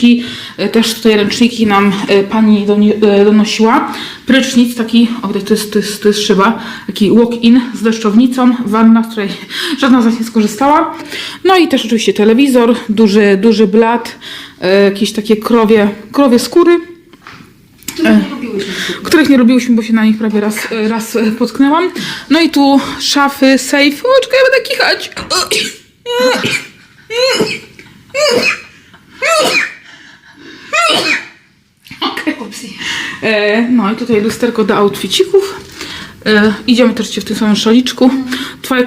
ręczniki. Też tutaj ręczniki nam pani donosiła. Prysznic taki, o to jest szyba, taki walk-in z deszczownicą, wanna, z której żadna z nas nie skorzystała. No i też oczywiście telewizor, duży blat, jakieś takie krowie skóry. Których nie lubiłyśmy, bo się na nich prawie raz potknęłam. No i tu szafy, safe. O, czekaj, ja będę kichać. No i tutaj lusterko do outficików. Idziemy też w tym samym szaliczku. Twoja